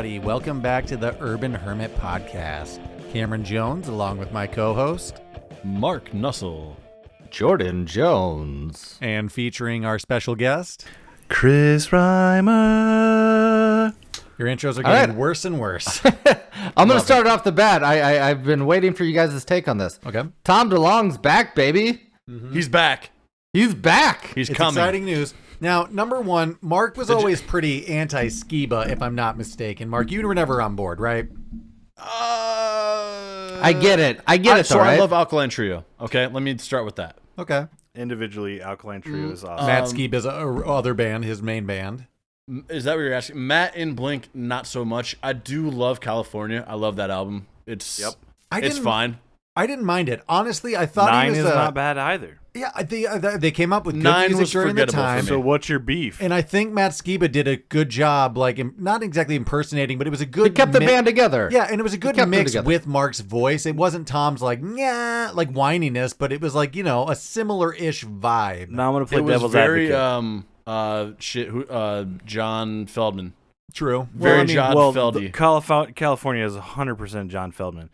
everybody. Welcome back to the Urban Hermit Podcast. Cameron Jones, along with my co-host, Mark Nussle. Jordan Jones. And featuring our special guest, Chris Rymer. Your intros are getting worse and worse. I'm going to start off the bat. I've been waiting for you guys' take on this. Okay. Tom DeLonge's back, baby. Mm-hmm. He's back. He's back. He's It's coming. exciting news. Now, number one, Mark was always pretty anti-Skiba, if I'm not mistaken. Mark, you were never on board, right? I get it. I get it, So though, I right? love Alkaline Trio. Okay, let me start with that. Okay. Individually, Alkaline Trio is awesome. Matt Skiba's other band, his main band. Is that what you're asking? Matt and Blink, not so much. I do love California. I love that album. It's fine. I didn't mind it. Honestly, I thought Nine he was is not bad either. Yeah, they came up with good Nine music was during the forgettable for time. me. So what's your beef? And I think Matt Skiba did a good job, like not exactly impersonating, but it was a good. He kept the band together. Yeah, and it was a good kept them mix together. with Mark's voice. It wasn't Tom's like whininess, but it was like a similar-ish vibe. Now I'm gonna play It was devil's very advocate. John Feldman. True. Very John Feldy. California is 100% John Feldman.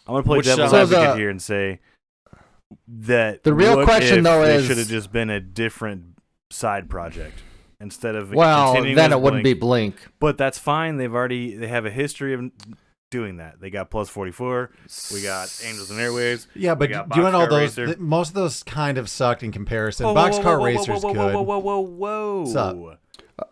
I'm gonna play Which devil's sounds- advocate here and say that The real what question, if though, they is- should have just been a different side project instead of Well, continuing then as it wouldn't be Blink. Blink. But that's fine. They have a history of doing that. They got Plus 44. We got Angels and Airwaves. Yeah, but We got doing all Boxcar those, Racer. most of those kind of sucked in comparison. Whoa, whoa, Boxcar whoa, Racer's whoa, good. whoa. What's up?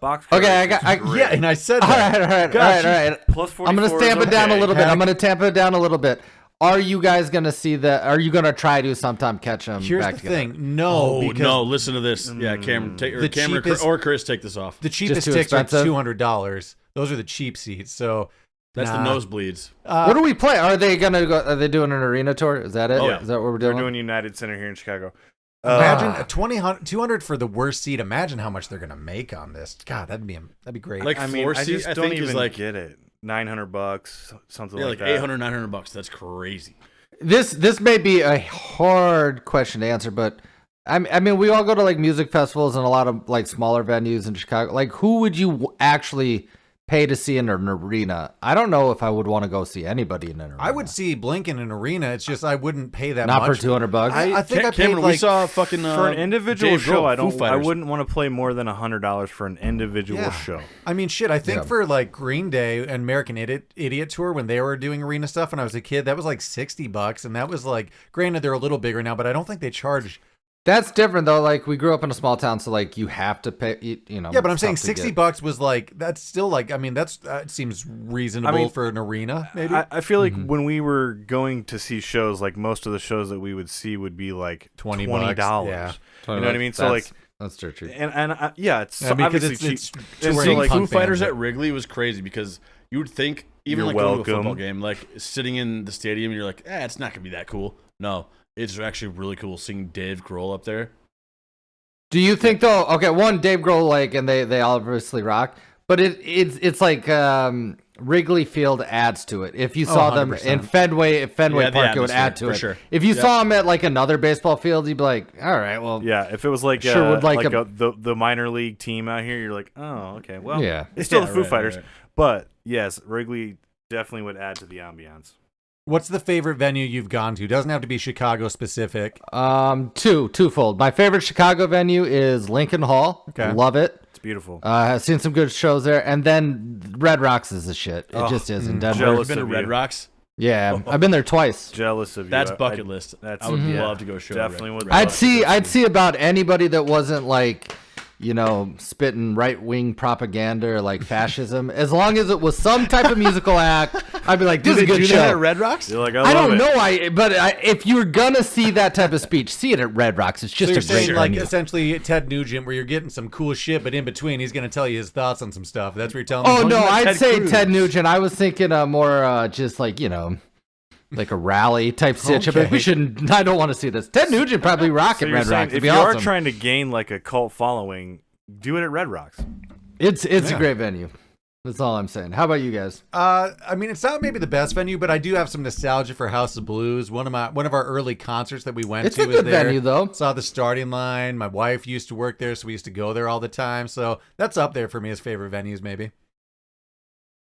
Boxcar Okay, Racer's great. Yeah, and I said All that. right. Plus 44 I'm going to is stamp it down a okay. little bit. Heck. I'm going to tamp it down a little bit. Are you guys going to see that? Are you going to try to sometime catch them Here's back the together? thing. No, because no, listen to this. Yeah, Cameron, The cheapest- or Chris, take this off. the cheapest too tickets are expensive? $200. Those are the cheap seats. So That's the nosebleeds. What do we play? Are they going to go? Are they doing an arena tour? Is that it? Yeah. Is that what we're We're doing? doing United Center here in Chicago. Imagine a $200 for the worst seat. Imagine how much they're gonna make on this. God, that'd be great. Like I mean, floor I seat, just I don't think even is like get it. $900, something like like that. $800, $900. That's crazy. This may be a hard question to answer, but I mean, we all go to like music festivals and a lot of like smaller venues in Chicago. Like, who would you actually pay to see in an arena? I don't know if I would want to go see anybody in an arena. I would see Blink in an arena. It's just I wouldn't pay that not much. for $200. I think I paid Cameron, like we saw fucking For an individual Dave show, Grohl, Foo I Fighters. wouldn't want to play more than $100 for an individual show. I mean, shit. I think Yeah. for like Green Day and American Idiot Tour when they were doing arena stuff when I was a kid, that was like $60, and that was like, granted they're a little bigger now, but I don't think they charge. That's different though. Like, we grew up in a small town, so like you have to pay. You know. Yeah, but I'm it's saying tough to get. $60 was like that's still like I mean that seems reasonable for an arena maybe. I feel like when we were going to see shows, like most of the shows that we would see would be like $20. $20. Yeah. You know what I mean? So like, That's true. and yeah, it's I mean, 'cause obviously it's cheap. touring And so, Seeing like, Foo punk Fighters band. at Wrigley was crazy because you would think even You're like going to a football welcome. game, like sitting in the stadium, you're like, it's not gonna be that cool. No, it's actually really cool seeing Dave Grohl up there. Do you think though? Okay, one, Dave Grohl, like, and they obviously rock, but it's like Wrigley Field adds to it. If you saw them 100%. in Fenway Yeah, the Park, it would atmosphere, add to for it. sure. If you saw them at like another baseball field, you'd be like, all right, well, Yeah, if it was like, Sure would like the minor league team out here, you're like, oh, okay, well, Yeah. it's still Yeah, the Foo right, Fighters, right. but yes, Wrigley definitely would add to the ambiance. What's the favorite venue you've gone to? Doesn't have to be Chicago specific. twofold. My favorite Chicago venue is Lincoln Hall. Okay. Love it. It's beautiful. I've seen some good shows there, and then Red Rocks is the shit. It just is in Denver. jealous. Been to of Red you. Rocks? Yeah, I've been there twice. Jealous of you. That's I- bucket list. that's- I would yeah. love to go show. Definitely would. I'd see about anybody that wasn't like, spitting right-wing propaganda or like fascism. As long as it was some type of musical act, I'd be like, this is a good show. at Red Rocks? You're like, I love don't it. know, if you're gonna see that type of speech, see it at Red Rocks. It's So just you're a great saying like venue. essentially Ted Nugent, where you're getting some cool shit, but in between he's going to tell you his thoughts on some stuff. That's what you're telling me. Oh no, about I'd Ted say Cruz? Ted Nugent. I was thinking more just like like a rally type situation. But we Okay. shouldn't. I don't want to see this. Ted Nugent probably rock So at you're Red saying Rocks. It'd if be you awesome. are trying to gain like a cult following, do it at Red Rocks. It's Yeah. a great venue. That's all I'm saying. How about you guys? I mean, it's not maybe the best venue, but I do have some nostalgia for House of Blues. One of our early concerts that we went It's to a was good there. venue, though. Saw the starting line. My wife used to work there, so we used to go there all the time. So that's up there for me as favorite venues, maybe.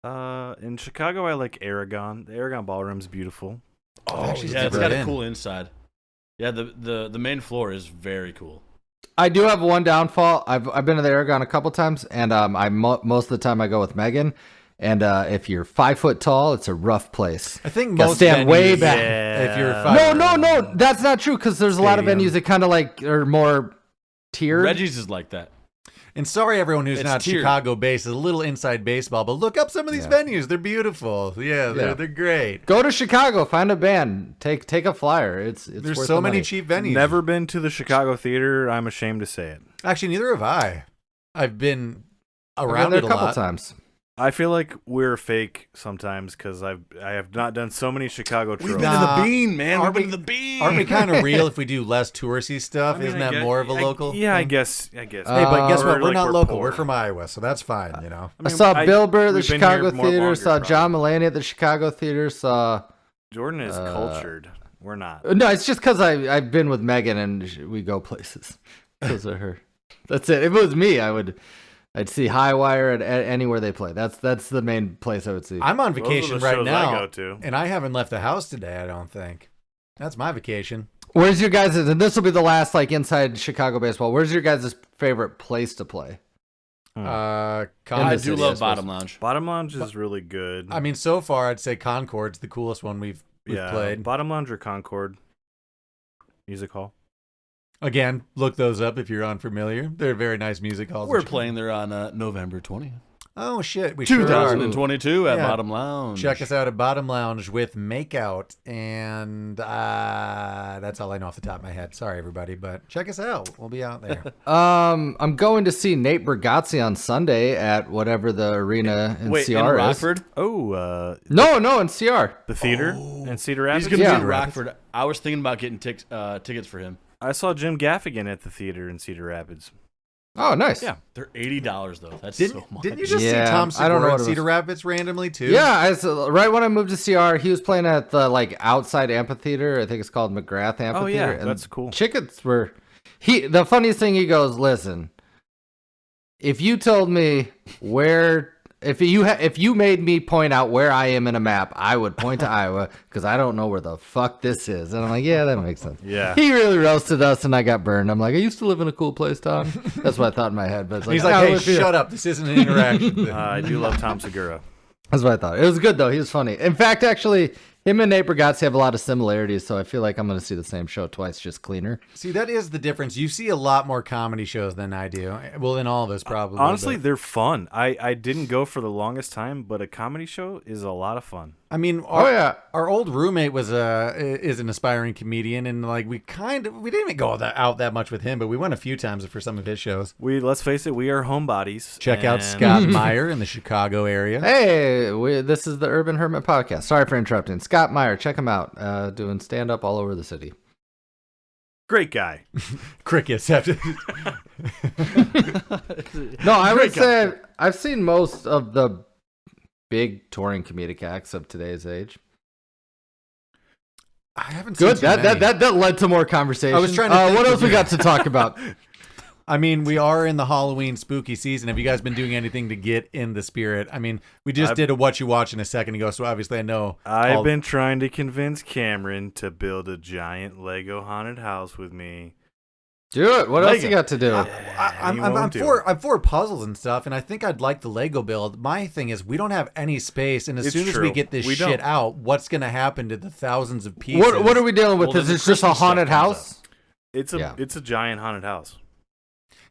In Chicago, I like Aragon. The Aragon Ballroom's beautiful. Oh, yeah, it's got a cool inside. Yeah, the main floor is very cool. I do have one downfall. I've been to the Aragon a couple times, and most of the time I go with Megan. And if you're 5 foot tall, it's a rough place. I think most stand way back. Yeah. If you're 5 No, that's not true because there's a lot of venues that kind of like are more tiered. Reggie's is like that. And sorry, everyone who's not tiered. Chicago-based, it's a little inside baseball, but look up some of these venues. They're beautiful. Yeah, they're great. Go to Chicago, find a band, take a flyer. It's There's worth so the many money. cheap venues. Never been to the Chicago theater. I'm ashamed to say it. Actually, neither have I. I've been I've around been there it a couple lot. times. I feel like we're fake sometimes because I have not done so many Chicago We've tropes. been to the Bean, man. Aren't We've been we- to the Bean. Aren't we kind of real if we do less touristy stuff? I mean, Isn't I that guess- more of a local? Yeah, I thing? guess. Hey, but guess what? We're not local. We're from Iowa, so that's fine, you know. I saw Bill Burr at the we've been Chicago here more Theater, longer, saw probably. John Mulaney at the Chicago Theater, saw... Jordan is cultured. We're not. No, it's just because I've been with Megan and we go places because of her. That's it. If it was me, I'd see Highwire at anywhere they play. That's the main place I would see. I'm on Those are vacation the right shows I now, go to. and I haven't left the house today, I don't think. That's my vacation. Where's your guys', and this will be the last like inside Chicago baseball, where's your guys' favorite place to play? I Kansas do City, love I suppose. Bottom Lounge. Bottom Lounge is really good. I mean, so far, I'd say Concord's the coolest one we've played. Bottom Lounge or Concord Music Hall. Again, look those up if you're unfamiliar. They're very nice music halls. We're playing there on November 20th. Oh, shit. We sure are. 2022 at Yeah. Bottom Lounge. Check us out at Bottom Lounge with Makeout. And that's all I know off the top of my head. Sorry, everybody, but check us out. We'll be out there. I'm going to see Nate Bargatze on Sunday at whatever the arena in Wait, CR in is. Rockford? No, in CR. The theater in Cedar Rapids. He's going to Yeah. be in Rockford. I was thinking about getting tickets for him. I saw Jim Gaffigan at the theater in Cedar Rapids. Oh, nice. Yeah. They're $80 though. That's Didn't so much. you just Yeah, see Tom I don't know Segura what at it Cedar was. Rapids randomly, too? Yeah, right when I moved to CR, he was playing at the like outside amphitheater. I think it's called McGrath Amphitheater. Oh, yeah, and that's cool. Tickets were the funniest thing. He goes, "Listen, if you told me where, if you made me point out where I am in a map, I would point to Iowa because I don't know where the fuck this is." And I'm like, "Yeah, that makes sense." Yeah. He really roasted us, and I got burned. I'm like, "I used to live in a cool place, Tom." That's what I thought in my head. But it's He's "No, like, hey, with you." shut up. This isn't an interaction. I do love Tom Segura. That's what I thought. It was good though. He was funny. In fact, actually, him and Nate Bargatze have a lot of similarities, so I feel like I'm going to see the same show twice, just cleaner. See, that is the difference. You see a lot more comedy shows than I do. Well, than all of us, probably. Honestly, but- they're fun. I didn't go for the longest time, but a comedy show is a lot of fun. I mean, our old roommate is an aspiring comedian, and like we didn't even go out that much with him, but we went a few times for some of his shows. Let's face it, we are homebodies. Check out and- Scott Meyer in the Chicago area. Hey, this is the Urban Hermit Podcast. Sorry for interrupting. Scott Meyer, check him out. Doing stand-up all over the city. Great guy. Crickets. No, I would say I've seen most of the big touring comedic acts of today's age. I haven't seen Good. too That many. led to more conversation. I was trying to think what of- else we got to talk about? I mean, we are in the Halloween spooky season. Have you guys been doing anything to get in the spirit? I mean, we just did a What You Watching a second ago, so obviously I know. I've been trying to convince Cameron to build a giant Lego haunted house with me. Do it. What else you got to do? I'm for puzzles and stuff, and I think I'd like the Lego build. My thing is, we don't have any space, and as It's soon as we true. get this We shit don't. out, what's going to happen to the thousands of pieces? What are we dealing with? Well, Is then this the just a Christmas stuff haunted comes house? It's a giant haunted house.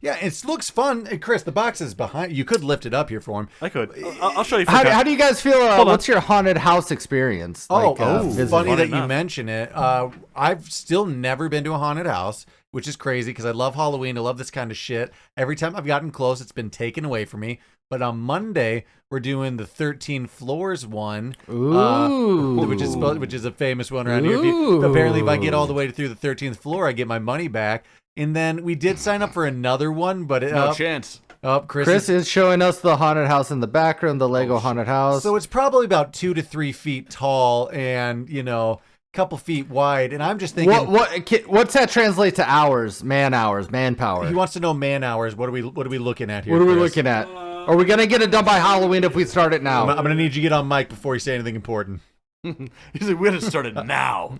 Yeah, it looks fun. Hey, Chris, the box is behind. You could lift it up here for him. I could. I'll show you. How do you guys feel? Hold on. What's your haunted house experience? Funny Funny that you enough. mention it. I've still never been to a haunted house, which is crazy because I love Halloween. I love this kind of shit. Every time I've gotten close, it's been taken away from me. But on Monday, we're doing the 13 Floors one, Ooh. which is a famous one around here. Apparently, if I get all the way through the 13th floor, I get my money back. And then we did sign up for another one, but No chance. Chris is showing us the haunted house in the background, the Lego haunted house. So it's probably about 2 to 3 feet tall and, a couple feet wide. And I'm just thinking, what's that translate to hours, manpower? he wants to know man hours. What are we looking at here? What are we Chris? looking at? Or are we gonna get it done by Halloween if we start it now? I'm gonna need you to get on mic before you say anything important. He's like, we gotta start it now.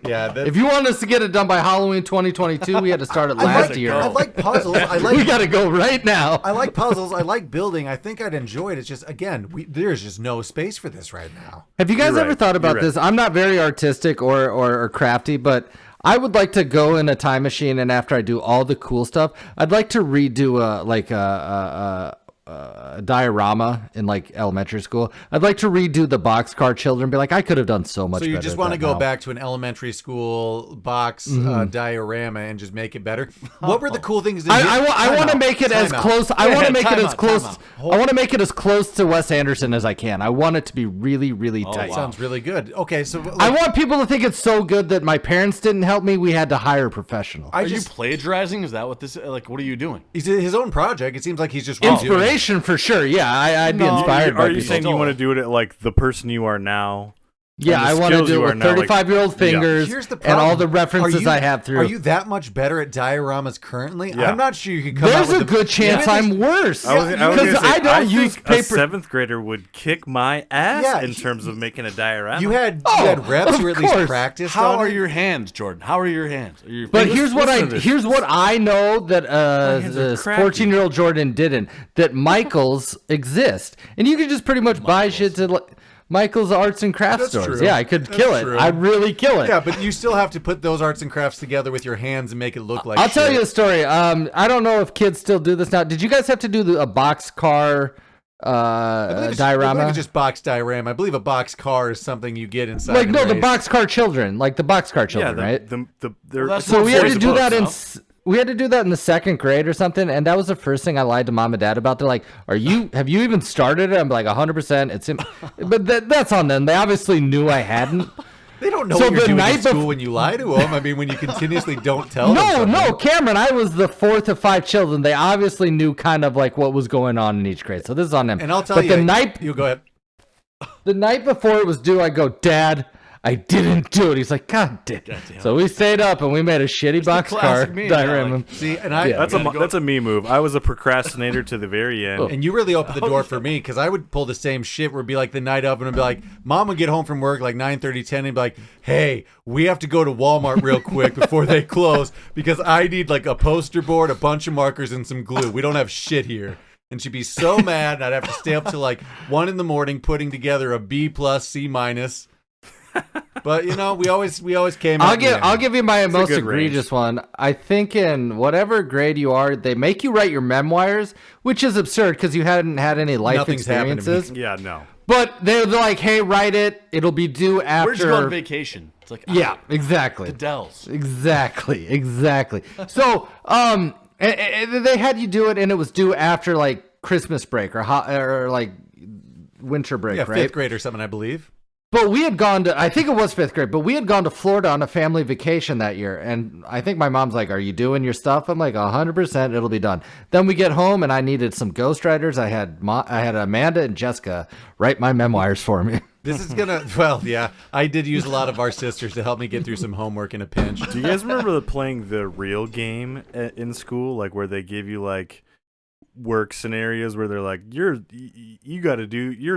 Yeah. If you want us to get it done by Halloween 2022, we had to start it last year. I like puzzles. We gotta go right now. I like puzzles. I like building. I think I'd enjoy it. It's just, again, there's just no space for this right now. Have you guys You're ever right. thought about You're this? I'm not very artistic or crafty, but I would like to go in a time machine, and after I do all the cool stuff, I'd like to redo a diorama in like elementary school. I'd like to redo the boxcar children. Be like, I could have done so much. So you better just at want to that go now. back to an elementary school box diorama and just make it better. What were the cool things? I want to make it as close. I want to make it as close. I want to make it as close to Wes Anderson as I can. I want it to be really, really tight. Sounds really good. Okay, so I want people to think it's so good that my parents didn't help me. We had to hire a professional. Are you plagiarizing? Is that what this? Like, what are you doing? He's his own project. It seems like he's just Inspiration for sure. Yeah, I'd be inspired by Are you people. saying you want to do it at like the person you are now? Yeah, and the I want to skills do you it are with now, like- 35-year-old fingers Here's the and problem. all the references I have through. Are you that much better at dioramas currently? Yeah. I'm not sure you could come There's out a with good chance I'm worse. I was Because gonna say, I don't use think paper. a seventh grader would kick my ass Yeah, in terms of making a diorama. You had reps. of You were at least course. practiced How on are it. your hands, Jordan? How are your hands? Are your But fingers- here's what I know that hands are this crappy. 14-year-old Jordan didn't. That Michaels exist, and you can just pretty much buy shit to like, Michael's arts and crafts That's stores. true. Yeah, I could That's kill it. true. I'd really kill it. Yeah, but you still have to put those arts and crafts together with your hands and make it look like I'll tell shit. you a story. I don't know if kids still do this now. Did you guys have to do a box car I believe it's diorama? just box diorama. I believe a box car is something you get inside. Like and no, the raise. boxcar children, like the boxcar children, right? that's So what we had boys to do books, that in. no? We had to do that in the second grade or something, and that was the first thing I lied to mom and dad about. They're like, have you even started it?" I'm like, 100%. It's him, but that's on them. They obviously knew I hadn't. They don't know So what you're the doing night in school bef- when you lie to them. I mean, when you continuously don't tell them. No, something. no, Cameron. I was the fourth of 5 children. They obviously knew kind of like what was going on in each grade. So this is on them. And I'll tell but you, the go ahead. night before it was due, I go, "Dad, I didn't do it." He's like, "God damn." So we stayed up and we made a shitty boxcar classic me, diorama. like- See, and That's a me move. I was a procrastinator to the very end. And you really opened the door for me because I would pull the same shit where it'd be like the night of and I'd be like, Mom would get home from work like 9:30, 10 and be like, "Hey, we have to go to Walmart real quick before they close because I need like a poster board, a bunch of markers, and some glue. We don't have shit here." And she'd be so mad and I'd have to stay up till like 1 a.m. putting together a B+, C-. But you know, we always came out. I'll give you my most good egregious one. I think in whatever grade you are, they make you write your memoirs, which is absurd because you hadn't had any life Nothing's happened to me. experiences. Yeah, no. But they're like, "Hey, write it. It'll be due after." Where'd you go on vacation? It's like Yeah, exactly. the Dells. Exactly. So, they had you do it, and it was due after like Christmas break or like winter break, Yeah, right? 5th grade or something, I believe. But we had gone to, I think it was 5th grade, but we had gone to Florida on a family vacation that year. And I think my mom's like, "Are you doing your stuff?" I'm like, 100%, it'll be done. Then we get home and I needed some ghostwriters. I had Amanda and Jessica write my memoirs for me. This is gonna, well, yeah, I did use a lot of our sisters to help me get through some homework in a pinch. Do you guys remember playing the real game in school, like where they give you like work scenarios where they're like, you're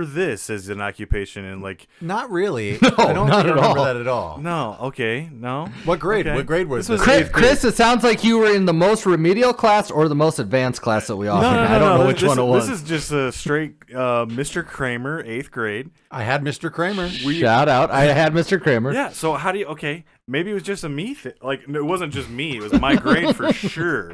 this as an occupation, and like, Not really. No, I don't not think I at remember all. that at all. no, okay, no. What grade? Okay. What grade was This this? was Chris, it sounds like you were in the most remedial class or the most advanced class that we offered. I don't know which one it was. This is just a straight Mr. Kramer, 8th grade. I had Mr. Kramer. Shout out. I had Mr. Kramer. Yeah, so how do you, okay, maybe it was just a me thing. Like, no, it wasn't just me. It was my grade for sure.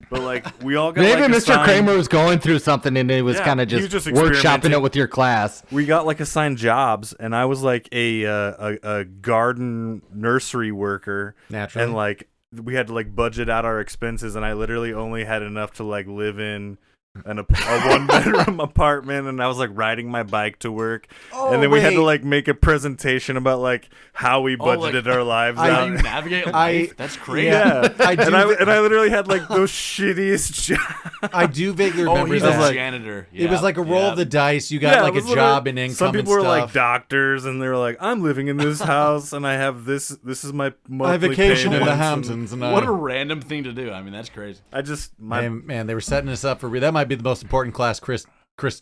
But, like, we all got, Maybe like, Mr. assigned, Kramer was going through something and he was Yeah, kind of he was just just workshopping experimenting. it with your class. we got, like, assigned jobs, and I was, like, a garden nursery worker. Naturally. And, like, we had to, like, budget out our expenses, and I literally only had enough to, like, live in a 1-bedroom apartment, and I was like riding my bike to work, and then we had to like make a presentation about like how we budgeted our lives How out. you navigate life? That's crazy. Yeah, I do and I literally had like those shittiest jobs. I do vaguely Oh, remember he's that. a janitor. It was like a roll of the dice. You got Yeah, like it a was job literally- and income. Some people and were like stuff. doctors, and they were like, "I'm living in this house, and I have this. This is my monthly vacation in the payments," and Hamptons, and What a random thing to do. I mean, that's crazy. I just Man, they were setting us up for that might might be the most important class Chris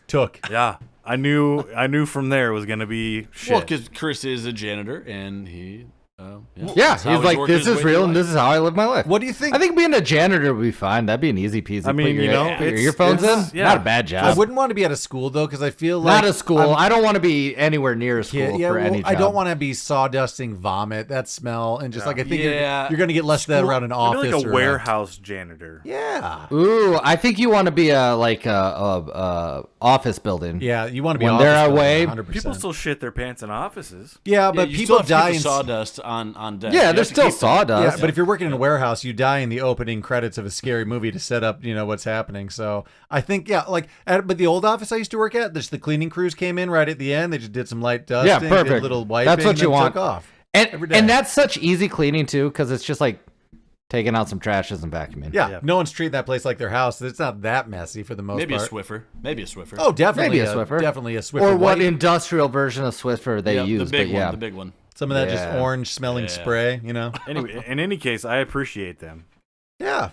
took. Yeah. I knew from there it was gonna be shit. Well, because Chris is a janitor, and he, he's like, this is real, and this is how I live my life. What do you think? I think being a janitor would be fine. That'd be an easy peasy. I mean, Put your it's- earphones in. it's- yeah. Not a bad job. I wouldn't want to be at a school though, because I feel like Not a school. I don't want to be anywhere near a school for any job. I don't want to be sawdusting vomit, that smell, and just like I think Yeah. you're going to get less of that around an Maybe office like a or warehouse janitor. Yeah. Ooh, I think you want to be a office building. Yeah, you want to be When office they're building, away. 100%. People still shit their pants in offices. Yeah, but you people still have die to keep in the sawdust on deck. Yeah, You have there's to still keep the- sawdust. Yeah, but if you're working in a warehouse, you die in the opening credits of a scary movie to set up, what's happening. So I think, but the old office I used to work at, the cleaning crews came in right at the end. They just did some light dusting, Yeah, did perfect. a little wiping, That's what you and want. took off. every day. And that's such easy cleaning too, because it's just like taking out some trashes and vacuuming. Yeah, no one's treating that place like their house. It's not that messy for the most Maybe a part. Swiffer. Maybe a Swiffer. Oh, definitely Maybe a Swiffer. Definitely a Swiffer. Or what white. industrial version of Swiffer they yeah, use. the big but yeah. one. The big one. Some of that just Yeah. orange smelling spray, Anyway, in any case, I appreciate them Yeah.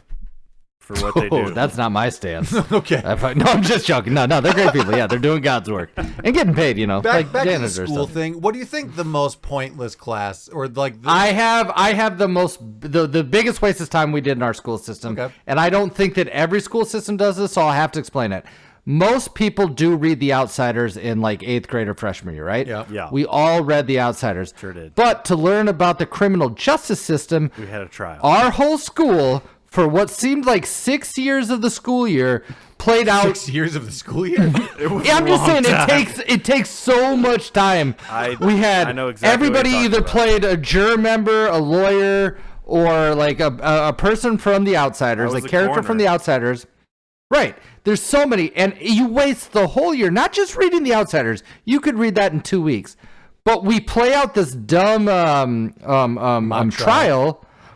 for what they Oh, do. that's not my stance. Okay. No, I'm just joking. No, they're great people. Yeah, they're doing God's work and getting paid. Back to the janitors or school something. thing. What do you think the most pointless class or like? I have the biggest waste of time we did in our school system. Okay. And I don't think that every school system does this, so I'll have to explain it. Most people do read The Outsiders in like 8th grade or freshman year, right? Yeah. Yeah. We all read The Outsiders. Sure did. But to learn about the criminal justice system, We had a trial. our whole school, for what seeed like 6 years of the school year, played out. 6 years of the school year. Yeah, I'm just saying it takes so much time. I know exactly what everybody you're talking either about. played a juror member, a lawyer, or like a person from The Outsiders, I was a a character from The coroner. Outsiders. Right. There's so many, and you waste the whole year not just reading The Outsiders. You could read that in 2 weeks, but we play out this dumb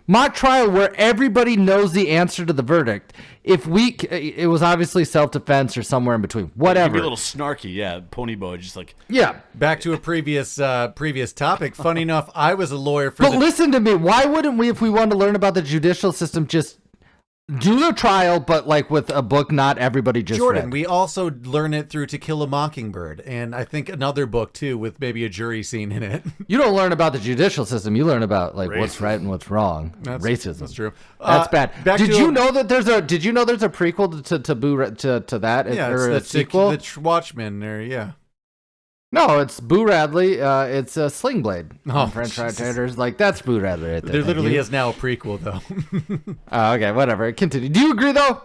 mock trial where everybody knows the answer to the verdict. It was obviously self-defense or somewhere in between. You'd Whatever. be a little snarky, yeah. Pony boy, just like Yeah. Back to a previous topic. Funny enough, I was a lawyer for But the listen to me. Why wouldn't we, if we wanted to learn about the judicial system, just do a trial, but like with a book not everybody just Jordan. read? We also learn it through To Kill a Mockingbird, and I think another book too with maybe a jury scene in it. You don't learn about the judicial system. You learn about like what's Racism. right and what's wrong. Racism. That's true. That's bad. back Did to you a- know that there's a prequel to that? Yeah, or a it's sequel? the Watchmen there. Yeah. No, it's Boo Radley. It's a Sling Blade. Oh, French Jesus. Traders. Like that's Boo Radley right there. There Thank literally you. is now a prequel though. Okay, whatever. Continue. Do you agree though?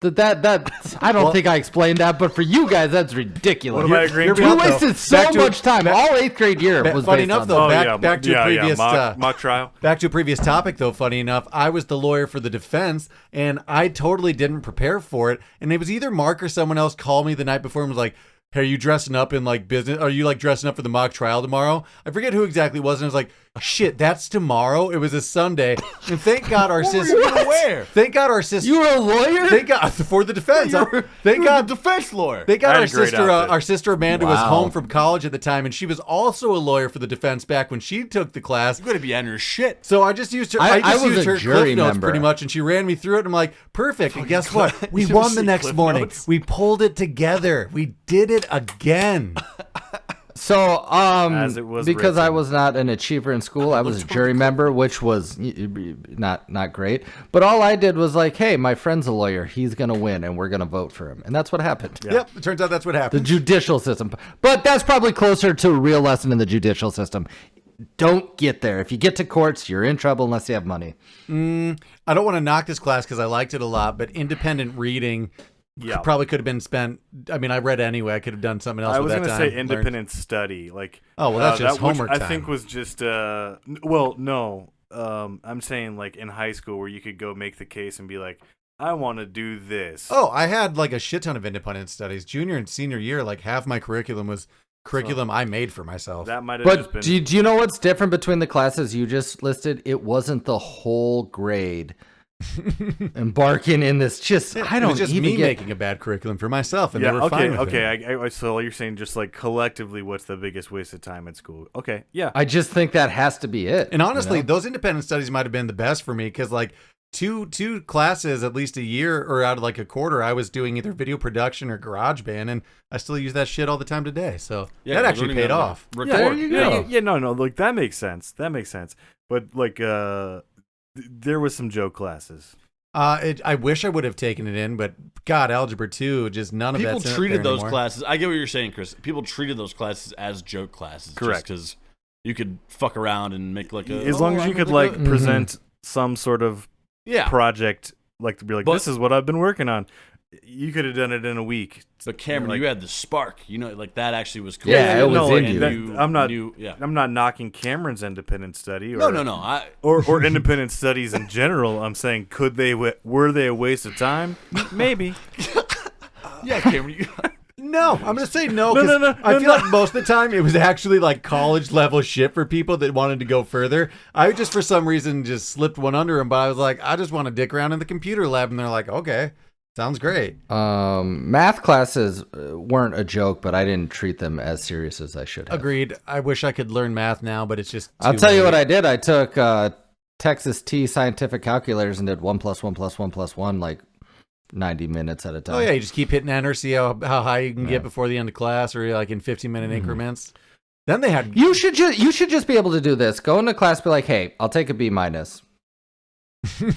That I don't think I explained that, but for you guys, that's ridiculous. What am I agreeing to? We Though, wasted so back to- much time. All 8th grade year was funny based enough, on though, that. back to a previous mock trial. Back to a previous topic, though, funny enough, I was the lawyer for the defense, and I totally didn't prepare for it. And it was either Mark or someone else called me the night before and was like, hey, are you dressing up in like business? Are you like dressing up for the mock trial tomorrow? I forget who exactly it was. And I was like, shit, that's tomorrow. It was a Sunday. And thank God our sister. where? Thank God our sister. You were a lawyer? Thank God for the defense. Thank God. defense lawyer. Thank God I our had a great sister, outfit. our sister Amanda was Wow. home from college at the time, and she was also a lawyer for the defense back when she took the class. You're gonna be on your shit. So I just used her. I I just was used a her jury cliff notes member. pretty much, and she ran me through it. And I'm like, perfect. And guess what? We You ever won the see next Cliff morning. Notes? We pulled it together. We did it again. So, As it was because I written. was not an achiever in school, I was a jury member, which was not great. But all I did was like, hey, my friend's a lawyer. He's going to win, and we're going to vote for him. And that's what happened. Yep. It turns out that's what The happened. judicial system. But that's probably closer to a real lesson in the judicial system. Don't get there. If you get to courts, you're in trouble unless you have money. I don't want to knock this class because I liked it a lot, but independent reading probably could have been spent. I mean, I read anyway. I could have done something else. I was going to say independent study. Like, Oh, well, that's just which homework I time. think was just well, no. I'm saying like in high school where you could go make the case and be like, I want to do this. Oh, I had like a shit ton of independent studies. Junior and senior year, like half my curriculum was curriculum I made for myself. That might have just But been. do you know what's different between the classes you just listed? It wasn't the whole grade embarking in this. Just I it don't was just even me get. making a bad curriculum for myself, and Yeah. they were fine Okay. with it. Okay. So you're saying just like collectively, what's the biggest waste of time at school? Okay. Yeah. I just think that has to be it. And honestly, you know? those independent studies might have been the best for me because, like, two classes at least a year or out of like a quarter, I was doing either video production or GarageBand, and I still use that shit all the time today. So that actually paid off. Record. No, like that makes sense. But like, there was some joke classes. I wish I would have taken it in, but God, Algebra 2, just none of that. People treated those classes. I get what you're saying, Chris. People treated those classes as joke classes. Correct. Because you could fuck around and make like a. As long as you could like present some sort of project, like to be like, this is what I've been working on. You could have done it in a week. But Cameron, you had the spark. You know, like that actually was cool. Yeah, it was in you. I'm not knocking Cameron's independent study. Or, no. Or independent studies in general. I'm saying, were they a waste of time? Maybe. Yeah, Cameron. No, I'm going to say no. I feel like most of the time it was actually like college level shit for people that wanted to go further. I just, for some reason, just slipped one under them. But I was like, I just want to dick around in the computer lab. And they're like, okay. Sounds great. Math classes weren't a joke, but I didn't treat them as serious as I should have. Agreed. I wish I could learn math now, but it's just I'll tell you what I did. I took Texas T scientific calculators and did 1 + 1 + 1 + 1 like 90 minutes at a time. Oh yeah, you just keep hitting enter, see how high you can get before the end of class, or like in 15-minute increments. Then they had you should just be able to do this. Go into class, be like, hey, I'll take a B-.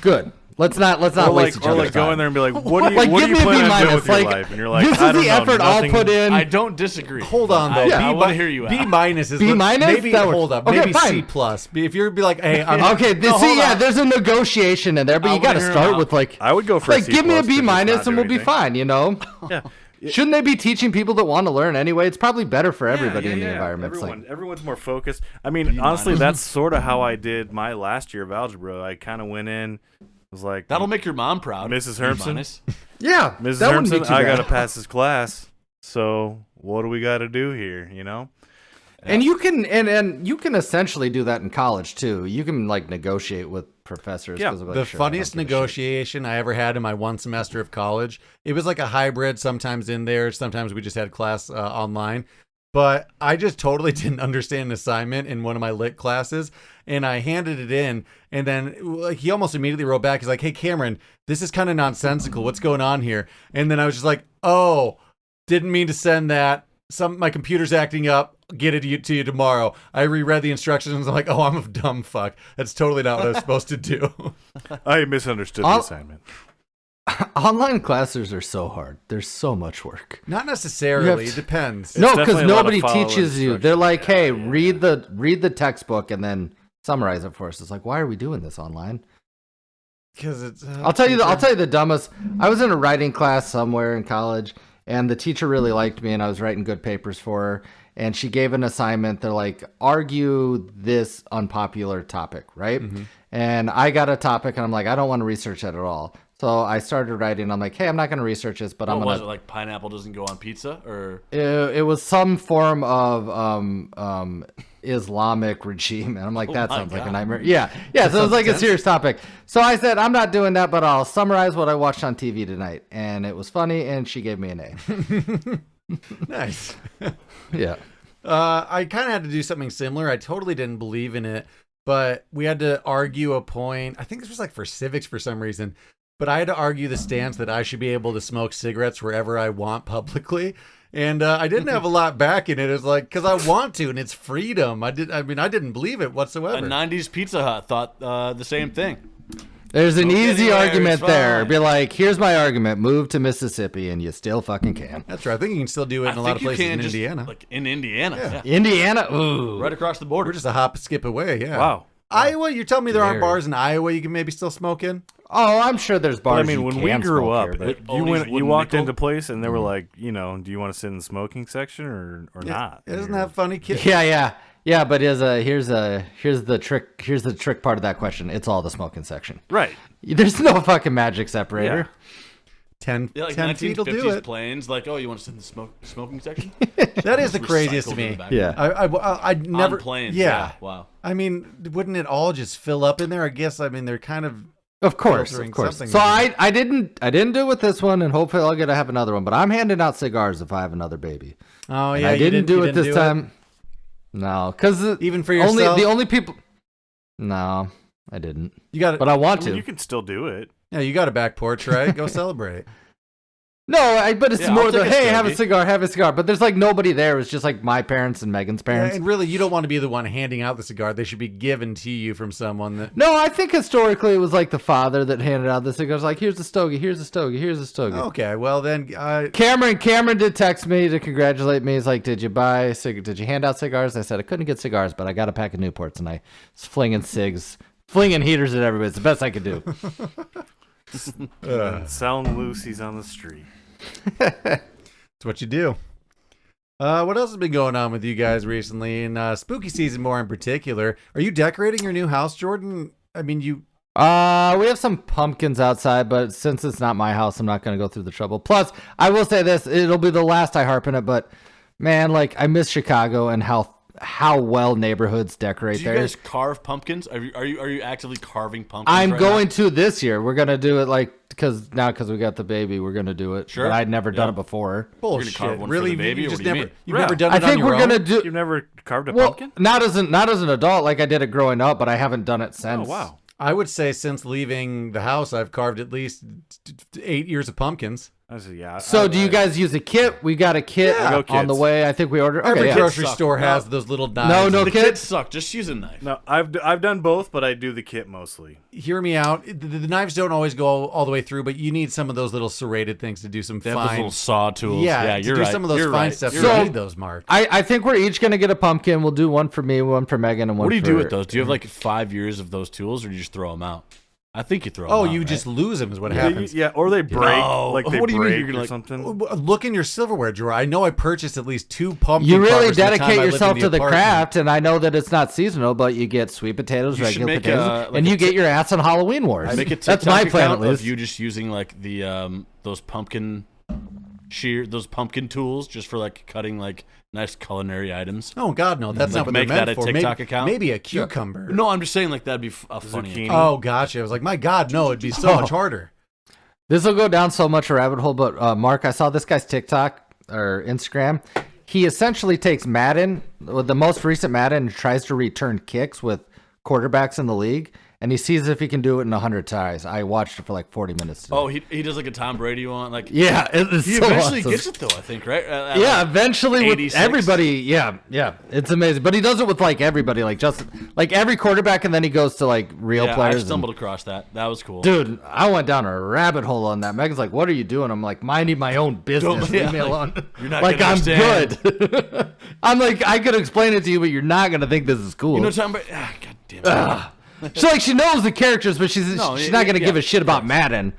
Good. Let's not waste each other's time. Go in there and be like, what do you plan on doing with your life? And you're like, this is the effort I'll put in. I don't disagree. Hold on though. I want to hear you out. B- is B-? maybe hold up. Okay, maybe fine. C+. If you're be like, hey, I'm okay. There's a negotiation in there, but you got to start with like. I would go for like, give me a B- and we'll be fine. You know. Yeah. Shouldn't they be teaching people that want to learn anyway? It's probably better for everybody in the environment. Everyone's more focused. I mean, honestly, that's sort of how I did my last year of algebra. I kind of went in. Was like, that'll make your mom proud, Mrs. Hermson. Yeah, Mrs. Hermson, I gotta pass this class. So what do we got to do here? You know. And you can and you can essentially do that in college too. You can like negotiate with professors. Yeah, like, the funniest negotiation I ever had in my one semester of college. It was like a hybrid. Sometimes in there, sometimes we just had class online. But I just totally didn't understand an assignment in one of my lit classes, and I handed it in, and then like, he almost immediately wrote back. He's like, hey, Cameron, this is kind of nonsensical. What's going on here? And then I was just like, oh, didn't mean to send that. My computer's acting up. Get it to you tomorrow. I reread the instructions, and I'm like, oh, I'm a dumb fuck. That's totally not what I was supposed to do. I misunderstood the assignment. Online classes are so hard. There's so much work. Not necessarily. It depends. No, because nobody teaches you. They're like, hey, read the textbook and then summarize it for us. It's like, why are we doing this online? Because it's. I'll tell you the dumbest. I was in a writing class somewhere in college, and the teacher really liked me, and I was writing good papers for her. And she gave an assignment. They're like, argue this unpopular topic, right? Mm-hmm. And I got a topic, and I'm like, I don't want to research that at all. So I started writing. I'm like, hey, I'm not going to research this, but I'm going to. Was it like pineapple doesn't go on pizza, or? It was some form of Islamic regime, and I'm like, that sounds like a nightmare. Yeah. So it was like a serious topic. So I said, I'm not doing that, but I'll summarize what I watched on TV tonight, and it was funny, and she gave me an A. Nice. Yeah. I kind of had to do something similar. I totally didn't believe in it, but we had to argue a point. I think this was like for civics for some reason. But I had to argue the stance that I should be able to smoke cigarettes wherever I want publicly. And I didn't have a lot back in it. It was like, because I want to, and it's freedom. I didn't believe it whatsoever. A 90s Pizza Hut thought the same thing. There's an easy argument there. Be like, here's my argument. Move to Mississippi, and you still fucking can. That's right. I think you can still do it in a lot of places in Indiana. Like in Indiana. Yeah. Indiana? Ooh. Right across the border. We're just a hop, skip away, yeah. Wow. Iowa, you're telling me there aren't bars in Iowa you can maybe still smoke in? Oh, I'm sure there's bars. But I mean, when we grew up, you walked into place and they were Mm-hmm. like, you know, do you want to sit in the smoking section or not? Isn't that funny, kid? Yeah. But here's the trick part of that question. It's all the smoking section. Right. There's no fucking magic separator. Yeah. 10 like 10 feet will do it. planes, like, oh, you want to sit in the smoking section? That is the craziest to me. Yeah. I never. On planes. Yeah. Wow. I mean, wouldn't it all just fill up in there? I guess. I mean, they're kind of. Of course. Something. So I didn't do it with this one, and hopefully I'll get to have another one. But I'm handing out cigars if I have another baby. Oh yeah, and I didn't do it this time. No, because even for yourself, the only people. No, I didn't. You got it, but I want to. You can still do it. Yeah, you got a back porch, right? Go celebrate. No, but it's more the hey, have a cigar. But there's like nobody there. It's just like my parents and Megan's parents. Yeah, and really, you don't want to be the one handing out the cigar. They should be given to you from someone that. No, I think historically it was like the father that handed out the cigars. Like, here's a stogie, here's a stogie, here's a stogie. Okay, well then, Cameron did text me to congratulate me. He's like, did you hand out cigars? I said I couldn't get cigars, but I got a pack of Newports, and I was flinging heaters at everybody. It's the best I could do. Selling Lucy's on the street. That's what you do. What else has been going on with you guys recently, in spooky season more in particular? Are you decorating your new house, Jordan? I mean, we have some pumpkins outside, but since it's not my house, I'm not going to go through the trouble. Plus, I will say this, it'll be the last I harp on it, but man, like, I miss Chicago and how well neighborhoods decorate there. Do you guys carve pumpkins? Are you actively carving pumpkins? I'm going to this year. We're gonna do it because we got the baby. We're gonna do it. Sure. But I'd never done it before. Bullshit. Carve one Really? for the baby, You've or what do you mean? never done it I think on your we're own? gonna do. You've never carved a Well, pumpkin? not as an adult. Like I did it growing up, but I haven't done it since. Oh wow. I would say since leaving the house, I've carved at least 8 years of pumpkins. I said, yeah. So do you guys use a kit? We got a kit on the way. I think we ordered. Every Okay, grocery store has those little knives. No the kit. kits suck. Just use a knife. No, I've done both, but I do the kit mostly. Hear me out. The knives don't always go all the way through, but you need some of those little serrated things to do some They have those fine. little saw tools. Yeah, you're to right. do some of those You're fine right. stuff. You're You right. need those, Mark. I think we're each gonna get a pumpkin. We'll do one for me, one for Megan, and one. What do you for, do with those? Do you have like 5 years of those tools, or do you just throw them out? I think you throw them out. You right? just lose them is what Yeah, happens. or they break. No. Like they What do you mean break you're gonna, or like- something. Look in your silverware drawer. I know I purchased at least 2 pumpkin You really carvers the time I dedicate lived in yourself to the apartment. craft, and I know that it's not seasonal, but you get sweet potatoes, You should regular make potatoes, like and a you get your ass on Halloween Wars. Make a That's my TikTok plan, at account least. of you just using like the those pumpkin tools just for like cutting like nice culinary items. Oh God, no! That's Like, not what make they're meant that a for. TikTok maybe, account? Maybe a cucumber. No, I'm just saying like that'd be a funny. Zucchini. Oh, gotcha. I was like, my God, no! It'd be so much harder. This will go down so much a rabbit hole, but Mark, I saw this guy's TikTok or Instagram. He essentially takes Madden, with the most recent Madden, and tries to return kicks with quarterbacks in the league, and he sees if he can do it in 100 tries. I watched it for like 40 minutes today. Oh, he does like a Tom Brady one, like yeah, it's he so eventually awesome. gets it though. I think right. Yeah, eventually with 86. everybody. Yeah, it's amazing. But he does it with like everybody, like just like every quarterback, and then he goes to like real I players. stumbled across that. That was cool. Dude, I went down a rabbit hole on that. Megan's like, "What are you doing?" I'm like, "Minding my own business. Leave me alone." You're not like gonna I'm understand. good. I'm like, I could explain it to you, but you're not gonna think this is cool. You know Tom Brady? God damn it. She knows the characters, but she's not gonna give a shit about Madden.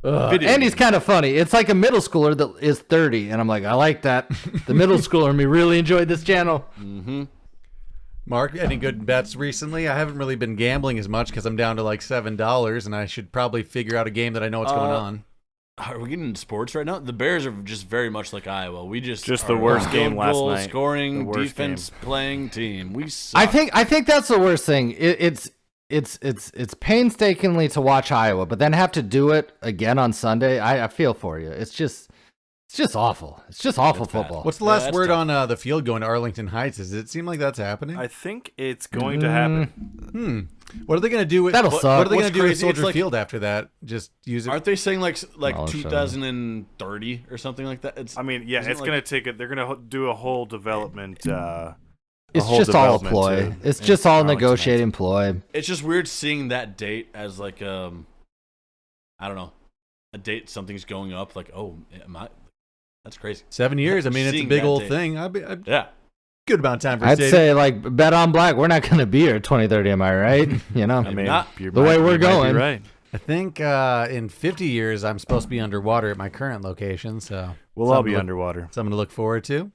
And he's kind of funny. It's like a middle schooler that is 30, and I'm like, I like that. The middle schooler in me really enjoyed this channel. Mm-hmm. Mark, any good bets recently? I haven't really been gambling as much because I'm down to like $7, and I should probably figure out a game that I know what's going on. Are we getting into sports right now? The Bears are just very much like Iowa. We just the are worst a game last goal night. scoring, The worst defense playing team. We suck. I think that's the worst thing. It's painstakingly to watch Iowa, but then have to do it again on Sunday. I feel for you. It's just awful. It's just awful It's bad. football. What's the last that's word tough. on the field going to Arlington Heights? Does it seem like that's happening? I think it's going to happen. What are they going to do with That'll what suck. are they going What's to do with crazy, it's Soldier like- Field after that? Just use it. Aren't they saying like I'll show you. 2030 or something like that? It's I mean, yeah, Isn't it's it going to take it. They're going to do a whole development. It's whole just all a development ploy. to- It's just all Arlington negotiating ploy. it's just weird seeing that date as like I don't know, a date something's going up. Like that's crazy. 7 years. I mean, it's a Seeing big that old date. thing. Yeah. Good amount of time for I'd stadium. say like bet on black. We're not going to be here at 2030. Am I right? You know. I mean, not you're the way we're you might be going. right? I think in 50 years I'm supposed to be underwater at my current location, so We'll all something be to look- underwater. something to look forward to.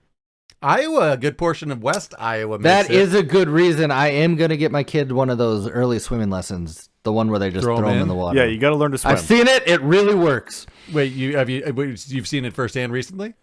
Iowa, a good portion of West Iowa. That makes it. is a good reason. I am going to get my kid one of those early swimming lessons. The one where they just Throw throw 'em him in in? the water. Yeah, you got to learn to swim. I've seen it. It really works. Wait, you've seen it firsthand recently?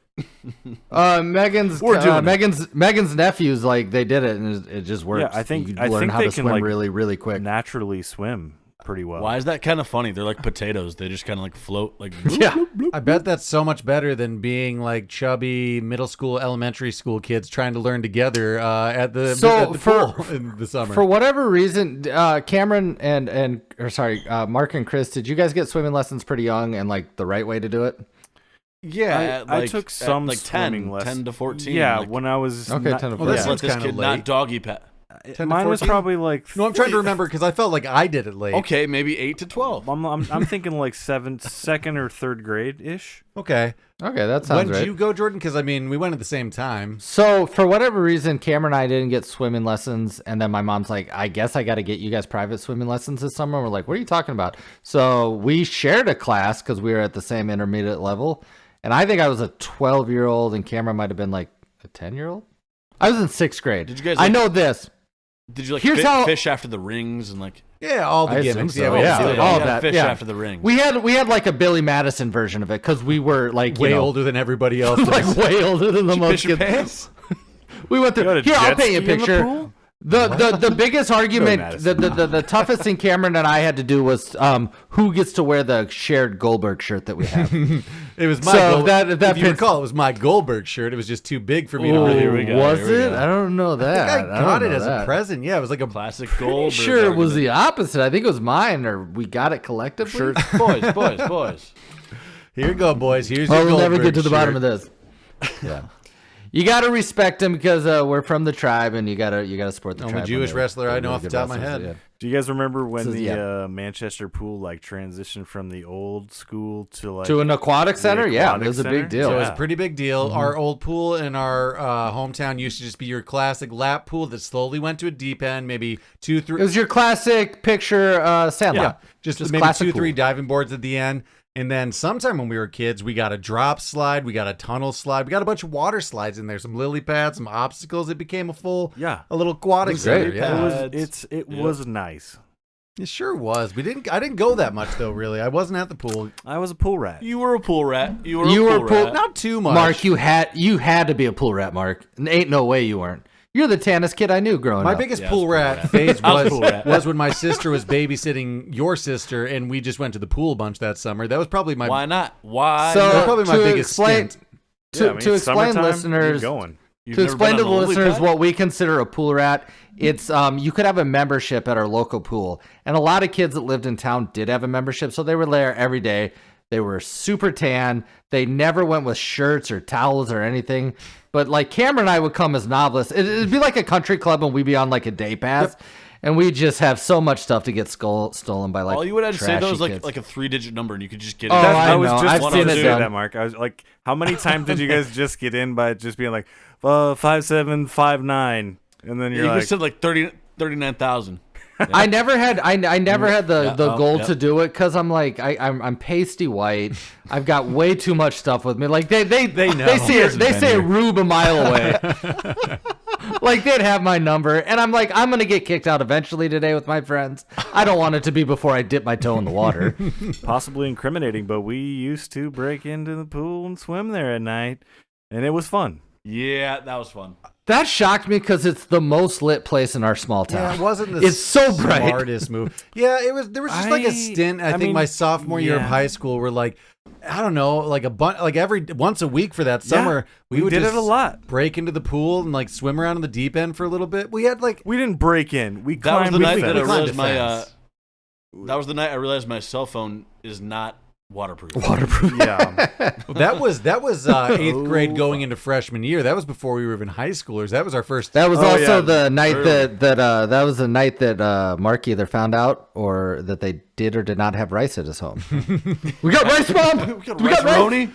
Megan's We're doing it. Megan's nephews like they did it and it just works. Yeah, I think you learn how they to can swim like really quick. naturally swim. pretty well. Why is that kind of funny? They're like potatoes. They just kind of like float. Like Yeah. I bet that's so much better than being like chubby middle school, elementary school kids trying to learn together at the pool in the summer. For whatever reason, Cameron Mark and Chris, did you guys get swimming lessons pretty young and like the right way to do it? Yeah, I took some like swimming 10 lessons. to 14. Yeah, like, when I was Okay, 10 to Well, 14. that let sounds this kinda kid late. not doggy pet. 10 to mine was 14? probably like No, I'm trying to remember because I felt like I did it late. Okay, maybe 8 to 12. I'm thinking like second or third grade ish. Okay. Okay, that sounds When right. did you go, Jordan? Because I mean, we went at the same time. So for whatever reason, Cameron and I didn't get swimming lessons, and then my mom's like, "I guess I got to get you guys private swimming lessons this summer." We're like, "What are you talking about?" So we shared a class because we were at the same intermediate level, and I think I was a 12-year-old, and Cameron might have been like a 10-year-old. I was in 6th grade. Did you guys, I like- know this. Did you like Here's how- fish after the rings and like Yeah, all the I assume gimmicks. so, Yeah, we yeah. did it all all. of that, fish yeah. after the rings. We had like a Billy Madison version of it because we were like Way you know, older than everybody else. like way older than the Did you most piss your kids. pants? We went You through. had a Here, I'll jet paint you a ski in the picture. pool? The biggest argument, Madison. the toughest thing Cameron and I had to do was who gets to wear the shared Goldberg shirt that we have. It was my So Goldberg. that if you fits- recall, it was my Goldberg shirt. It was just too big for me to Ooh, really. here we go, was here we it? go. I don't know I that. think I got don't it know as that. a present. Yeah, it was like a Classic gold. Sure, it was the opposite. I think it was mine, or we got it collectively. Sure, boys. Here you go, boys. Here's Oh, your we'll never Goldberg get to the bottom of shirt. this. Yeah, you got to respect him because we're from the tribe, and you gotta support the Only tribe. Jewish wrestler I know off the top of my wrestlers, head. yeah. Do you guys remember when This is- the Manchester pool like transitioned from the old school to like To an aquatic center, yeah, it aquatic was a center? big deal. So it was Yeah. a pretty big deal. Our old pool in our hometown used to just be your classic lap pool that slowly went to a deep end, maybe 2, 3. It was your classic picture sandlot. Yeah, just maybe classic 2, pool. 3 diving boards at the end. And then sometime when we were kids, we got a drop slide, we got a tunnel slide, we got a bunch of water slides in there, some lily pads, some obstacles. It became a little aquatic was great. center. Yeah, It was nice. it sure was. I didn't go that much though. Really, I wasn't at the pool. I was a pool rat. You were a pool rat. You were You a were pool pool- rat. Not too much. Mark, you had to be a pool rat, Mark. And ain't no way you weren't. You're the tannest kid I knew growing My up. biggest Yeah, pool I was rat pool rat. phase I was was pool rat. was when my sister was babysitting your sister, and we just went to the pool a bunch that summer. That was probably my Why not? Why? So- that was probably my to biggest explain- stint. to, Yeah, I mean, to explain summertime, listeners, you're going. You've to never explain been to on the a lily listeners pad? what we consider a pool rat, it's you could have a membership at our local pool, and a lot of kids that lived in town did have a membership, so they were there every day. They were super tan. They never went with shirts or towels or anything. But like Cameron and I would come as novelists. It'd be like a country club, and we'd be on like a day pass, and we just have so much stuff to get stolen by like. All you would have to say though is trashy kids. like a 3-digit number, and you could just get Oh, it. I was know. just I've about seen to it say done. that, Mark. I was like, how many times did you guys just get in by just being like 5759, and then You you're could like, have said like 39,000. I never had the Yeah, goal yeah. to do it because I'm like I'm pasty white. I've got way too much stuff with me. Like they know. They say a rube a mile away. Like they'd have my number, and I'm like I'm gonna get kicked out eventually today with my friends. I don't want it to be before I dip my toe in the water. possibly incriminating, but we used to break into the pool and swim there at night, and it was fun. Yeah, that was fun. That shocked me because it's the most lit place in our small Yeah, town. it wasn't the It's so bright. smartest move. Yeah, it was. There was just like a stint. I think mean, my sophomore year of yeah. high school, were like, I don't know, like every once a week for that summer, we would did just it a lot. break into the pool and like swim around in the deep end for a little bit. We had like We didn't break in. We That was climbed the the night that I fence. climbed realized a my. fence. That was the night I realized my cell phone is not waterproof. Waterproof. Yeah. that was 8th grade going into freshman year. That was before we were even high schoolers. That was our first. That was Oh, also yeah. the night Early. that was the night that Mark either found out or that they did or did not have rice at his home. We got rice, Mom. We got rice-a-roni.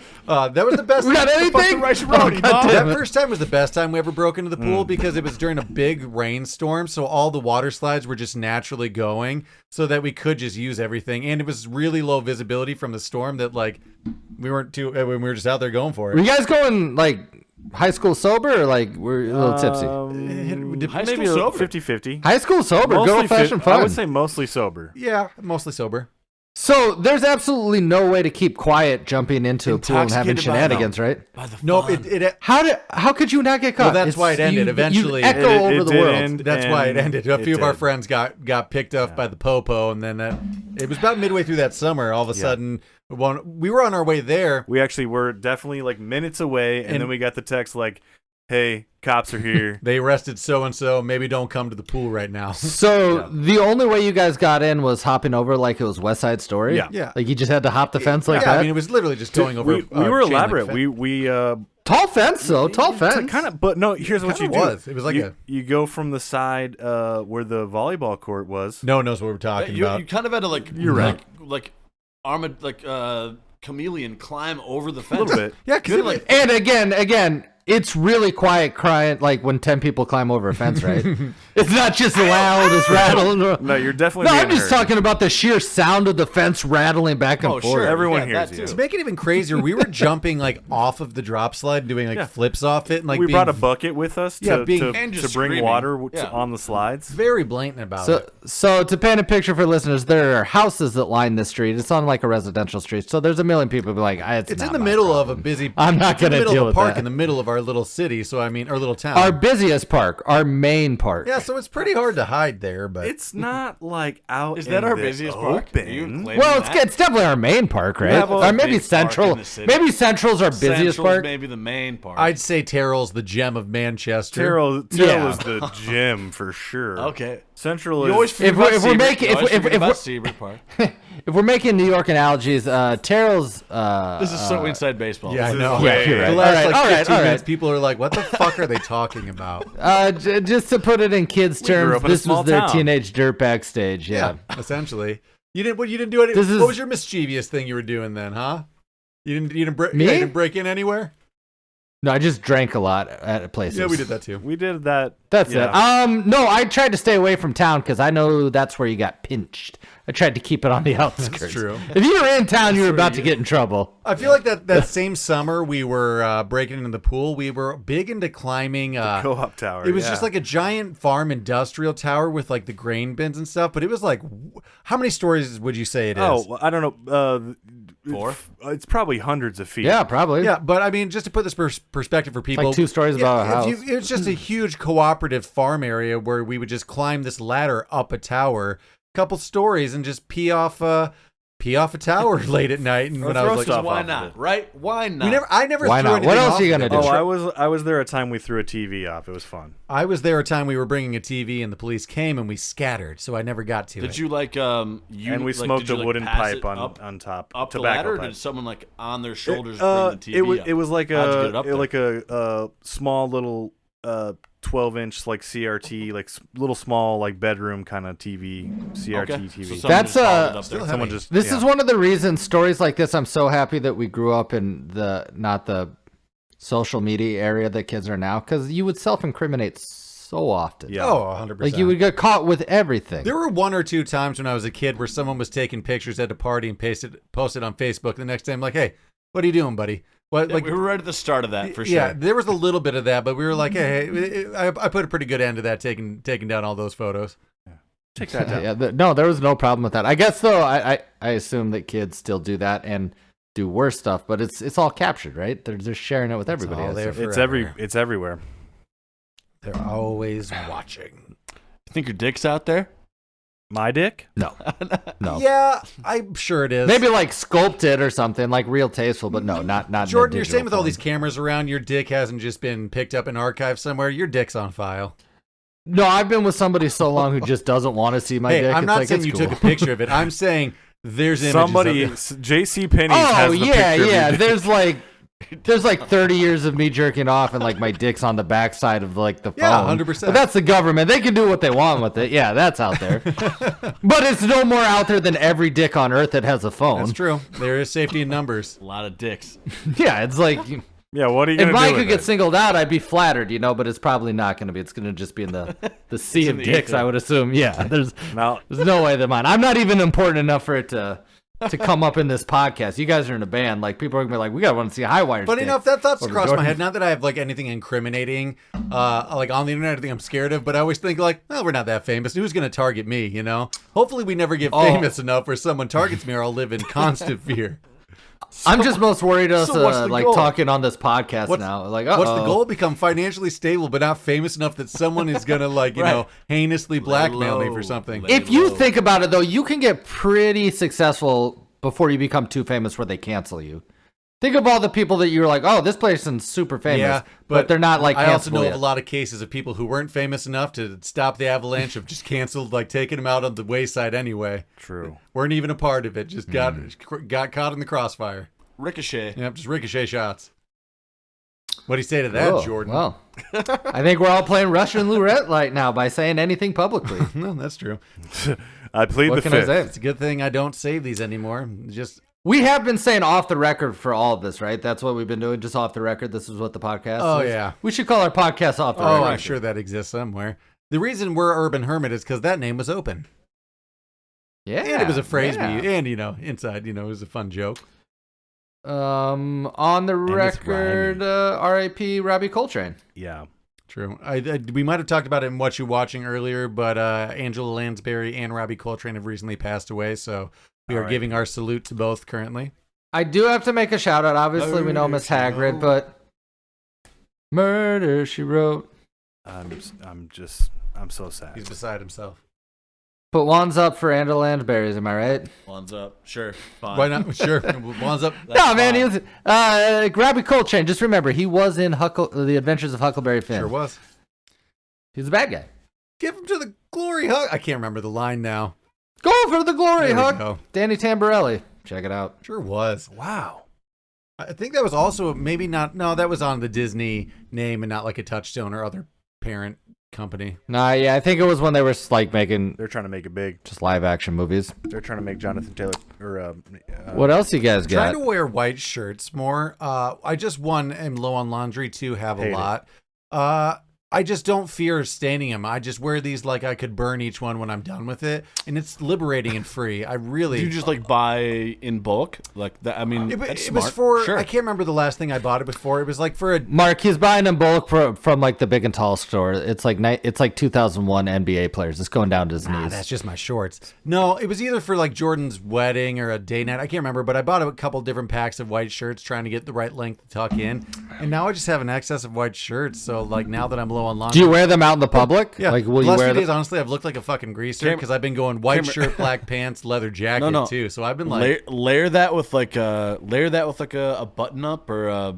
That was the best. We got the fucking anything? rice-a-roni, Oh, God Mom. damn That it. first time was the best time we ever broke into the pool because it was during a big rainstorm, so all the water slides were just naturally going, so that we could just use everything, and it was really low visibility from the storm that like we weren't too when we were just out there going for Were it. you guys going like high school sober or like we're a little tipsy? High Maybe school sober. 50-50. High school sober, good old fashioned fun. I would say mostly sober. Yeah, mostly sober. So there's absolutely no way to keep quiet jumping into a pool and having Intoxicated by- shenanigans, right? By the No, fun. How could you not get caught? Well, that's why it ended. Eventually, you echo it over the did world. end. that's why it And ended. A it few of our did. friends got picked up by the popo, and then it was about midway through that summer. All of a sudden, we were on our way there. We actually were definitely like minutes away, and then we got the text like, "Hey, cops are here." They arrested so and so. Maybe don't come to the pool right now. So the only way you guys got in was hopping over like it was West Side Story? Yeah. Yeah. Like you just had to hop the fence like Yeah, that? I mean, it was literally just going over. we were chain link elaborate. fence. We Tall fence, though. Tall fence. kind of, but no. Here's what you Kinda do. was. It was like you go from the side where the volleyball court was. No one knows what we're talking you, about. you kind of had to like You're right. like chameleon climb over the A fence. little bit. Yeah, because And again, it's really quiet crying, like when 10 people climb over a fence, right? It's not just loud, it's rattling. No, you're definitely. No, being I'm just heard. talking about the sheer sound of the fence rattling back and Oh, forth. sure. Everyone Yeah, hears that you. to too. make it even crazier, we were jumping like off of the drop slide and doing like Yeah. flips off it, and like we being brought a bucket with us Yeah, to, being- And to just bring screaming. water Yeah. on the slides. very blatant about it. So to paint a picture for listeners, there are houses that line this street. It's on like a residential street, so there's a million people be like, It's not in the my middle problem. of a busy. I'm not it's in the gonna middle deal of a with park that. in the middle of our little city. So I mean, our little town. Our busiest park, our main park. yeah, so it's pretty hard to hide there, but It's not like out. Is that in our the busiest park? Are you open. claiming Well, that? it's definitely our main park, right? have a Or maybe big park Central. in the city. Maybe Central's our busiest Central's park. maybe the main part. I'd say Terrell's the gem of Manchester. Terrell Yeah. is the gym for sure. Okay. Central You always is. forget If we're- about if we're Seabrook. making- You if always we- forget if about we're- Seabrook Park. If we're making New York analogies, Terrell's. This is so inside baseball. Yeah, I This is know. way- you're right. The last All like right, 15 all right. minutes, people are like, "What the fuck are they talking about?" Just to put it in kids' grew terms, up in a this small was their town. teenage dirtbag stage. Yeah. essentially. You didn't do it. This is- What was your mischievous thing you were doing then, huh? You didn't break. Me? You didn't break in anywhere. No, I just drank a lot at places. Yeah, we did that too. We did that. That's yeah. it. No, I tried to stay away from town because I know that's where you got pinched. I tried to keep it on the outskirts. true. If you were in town, you were about to get in trouble. I feel like that same summer we were breaking into the pool. We were big into climbing. Co-op tower. It was yeah. just like a giant farm industrial tower with like the grain bins and stuff. But it was like, how many stories would you say it is? Oh, well, I don't know. 4? It's probably hundreds of feet. Yeah, probably. yeah. But I mean, just to put this perspective for people, Like 2 stories about a house. It's just a huge cooperative farm area where we would just climb this ladder up a tower, couple stories, and just pee off a tower late at night. And Or when I throw was like, stuff Why off of not? it. Right? Why not? I never Why threw not? anything What else off are you of gonna it. do? Oh, I was there a time we threw a TV off. It was fun. I was there a time we were bringing a TV and the police came and we scattered, so I never got to it. Did you like And we smoked a wooden pipe on top. up the tobacco ladder, or pipe. did someone like on their shoulders It, bring the TV up? it was like How'd you get it up there? like a small little 12-inch like CRT, like little small like bedroom kind of TV, CRT Okay. TV. So someone That's, just hauled it up still there. Someone heavy. just This yeah. is one of the reasons stories like this. I'm so happy that we grew up in not the social media area that kids are now, because you would self-incriminate so often. Yeah. Oh, 100%. Like you would get caught with everything. There were 1 or 2 times when I was a kid where someone was taking pictures at a party and posted on Facebook. The next day, I'm like, "Hey, what are you doing, buddy?" What Yeah, like? we were right at the start of that for sure. Yeah, there was a little bit of that, but we were like, "Hey, I put a pretty good end to that, taking down all those photos." Take that down. Yeah, no, there was no problem with that. I guess though, I assume that kids still do that and do worse stuff, but it's all captured, right? They're just sharing it with everybody. all else. there It's forever. it's everywhere. They're always watching. You think your dick's out there? My dick? No. Yeah, I'm sure it is. Maybe like sculpted or something, like real tasteful, but no, not. in a Jordan, you're digital saying with all form. these cameras around, your dick hasn't just been picked up and archived somewhere. Your dick's on file. No, I've been with somebody so long who just doesn't want to see my Hey, dick. I'm It's not like, saying it's you cool. took a picture of it. I'm saying there's images Somebody, of it. JC Penney's Oh has the yeah, picture yeah. of me. There's like 30 years of me jerking off and like my dick's on the backside of like the phone. Yeah, 100%. But that's the government. They can do what they want with it. Yeah, that's out there. But it's no more out there than every dick on earth that has a phone. That's true. There is safety in numbers. A lot of dicks. Yeah, it's like Yeah, what are you if gonna mine do could with get it? singled out, I'd be flattered, but it's probably not going to be. It's going to just be in the sea in of the dicks, ether. I would assume. Yeah, there's Now, no way that mine. I'm not even important enough for it to to come up in this podcast. You guys are in a band. Like, people are going to be like, we got to want to see a high wire. Funny enough, that thought's over crossed my Jordan. head. Not that I have like anything incriminating, like on the internet, I think I'm scared of, but I always think like, well, we're not that famous. Who's going to target me, you know? Hopefully we never get famous enough where someone targets me or I'll live in constant fear. I'm just most worried us So what's the like goal? talking on this podcast now. Like, What's the goal? Become financially stable, but not famous enough that someone is going to like, you know, heinously blackmail me for something. If you think about it, though, you can get pretty successful before you become too famous where they cancel you. Think of all the people that you're like, oh, this person's super famous, Yeah, but they're not like I also know cancelable of a yet. lot of cases of people who weren't famous enough to stop the avalanche of just canceled, like taking them out on the wayside anyway. True. Weren't even a part of it. Just got caught in the crossfire. Ricochet. Yep, just ricochet shots. What do you say to that, Oh, Jordan? Well, I think we're all playing Russian roulette right now by saying anything publicly. No, that's true. I plead What the can I fifth. say? It's a good thing I don't save these anymore. Just We have been saying off the record for all of this, right? That's what we've been doing, just off the record. This is what the podcast Oh, is. yeah. We should call our podcast off the oh, record. I'm sure that exists somewhere. The reason we're Urban Hermit is because that name was open. Yeah. And it was a phrase yeah. we and you know, inside, you know, it was a fun joke. On the it's record, R.I.P. Robbie Coltrane. Yeah. True. We might have talked about it in What You Watching earlier, but Angela Lansbury and Robbie Coltrane have recently passed away, so we are R.I.P. giving our salute to both currently. I do have to make a shout out. Obviously, we know Miss Hagrid, but Murder, She Wrote. I'm so sad. He's beside himself. Put wands up for Angela Lansbury, am I right? One's up. Sure. Fine. Why not? Sure. One's up. No, man, he was Robbie Coltrane. Just remember, he was in The Adventures of Huckleberry Finn. Sure was. He's a bad guy. Give him to the glory hug. I can't remember the line now. Go for the glory There we hug. go. Danny Tamborelli. Check it out. Sure was. Wow. I think that was also maybe not. No, that was on the Disney name and not like a Touchstone or other parent company. Nah, yeah, I think it was when they were like making They're trying to make it big. just live action movies. They're trying to make Jonathan Taylor or What else you guys Trying got? to wear white shirts more. I just am low on laundry too. Have a Hate it. lot. I just don't fear staining them. I just wear these like I could burn each one when I'm done with it, and it's liberating and free. I really. Do you just like buy in bulk like that? I mean, that's it was smart. for. Sure. I can't remember the last thing I bought it was for. It was like for a. Mark, he's buying in bulk from like the Big and Tall store. It's like 2001 NBA players. It's going down to his Nah, knees. that's just my shorts. No, it was either for like Jordan's wedding or a day night. I can't remember, but I bought a couple different packs of white shirts trying to get the right length to tuck in. And now I just have an excess of white shirts. So like now that I'm low on laundry. Do you wear them out in the public? Yeah. Like, will the you last wear few them? days, honestly, I've looked like a fucking greaser because I've been going white shirt, black pants, leather jacket No. too. So I've been like, layer that with like a button up or a,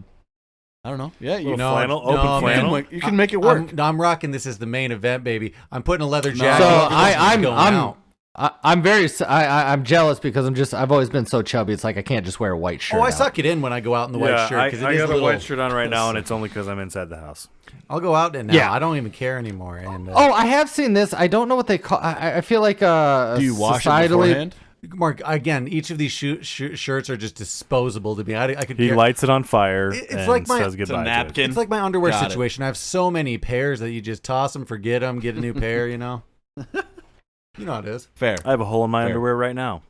I don't know. Yeah, you Little know. flannel, no, open man. flannel. You can make it work. I'm rocking this as the main event, baby. I'm putting a leather jacket. So on. I'm jealous because I've always been so chubby. It's like I can't just wear a white shirt. Oh, I out. suck it in when I go out in the white shirt because I it is got a a little. white shirt on right now, and it's only because I'm inside the house. I'll go out in now. Yeah. I don't even care anymore. And Oh, I have seen this. I don't know what they call. I feel like Do you wash it societally. beforehand? Mark, again, each of these shirts are just disposable to me. I could. He care. lights it on fire It's and like my- says it's a goodbye. napkin. It's like my underwear Got it. situation. I have so many pairs that you just toss them, forget them, get a new pair. You know. You know how it is. Fair. I have a hole in my Fair. underwear right now.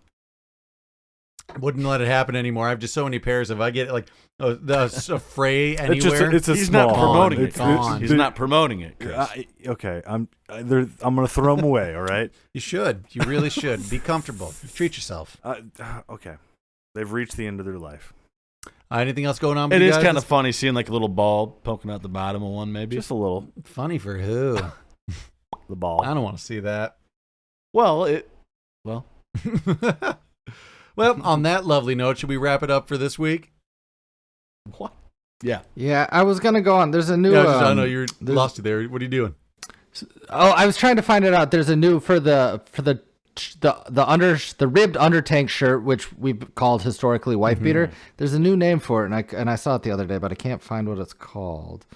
Wouldn't let it happen anymore. I have just so many pairs. If I get like a fray anywhere, It's just it's a He's small. not promoting it. It's- Gone. He's not promoting it. Chris. Okay, I'm gonna throw them away. All right. you should. You really should. Be comfortable. Treat yourself. Okay. They've reached the end of their life. Anything else going on? It with you is guys? kind of funny seeing like a little ball poking out the bottom of one, maybe. Just a little. funny for who? The ball. I don't want to see that. well, Well, on that lovely note, should we wrap it up for this week? what? Yeah. Yeah, I was gonna go on. There's a new. Yeah, I know you're there's- lost you there. What are you doing? Oh, I was trying to find it out. There's a new for the ribbed under tank shirt, which we've called historically wife beater. There's a new name for it, and I saw it the other day, but I can't find what it's called.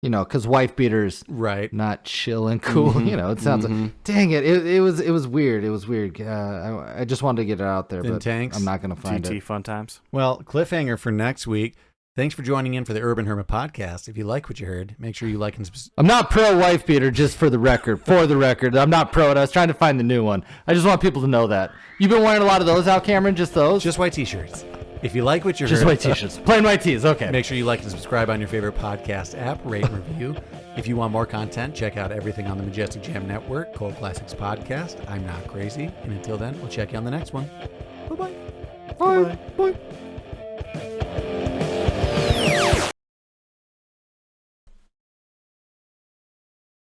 You know, because wife beater's Right. not chill and cool. You know, it sounds like. Dang it! It was weird. It was weird. I just wanted to get it out there, Thin but tanks? I'm not gonna find GT it. fun times. Well, cliffhanger for next week. Thanks for joining in for the Urban Hermit Podcast. If you like what you heard, make sure you like and subscribe. I'm not pro wife beater, just for the record. For the record, I'm not pro it. I was trying to find the new one. I just want people to know that. You've been wearing a lot of those out, Cameron? Just those? Just white t-shirts. If you like what you heard, Just white t-shirts. Plain white tees, okay. make sure you like and subscribe on your favorite podcast app, rate and review. If you want more content, check out everything on the Majestic Jam Network, Cold Classics Podcast. I'm Not Crazy. And until then, we'll check you on the next one. Bye-bye. Bye. Bye.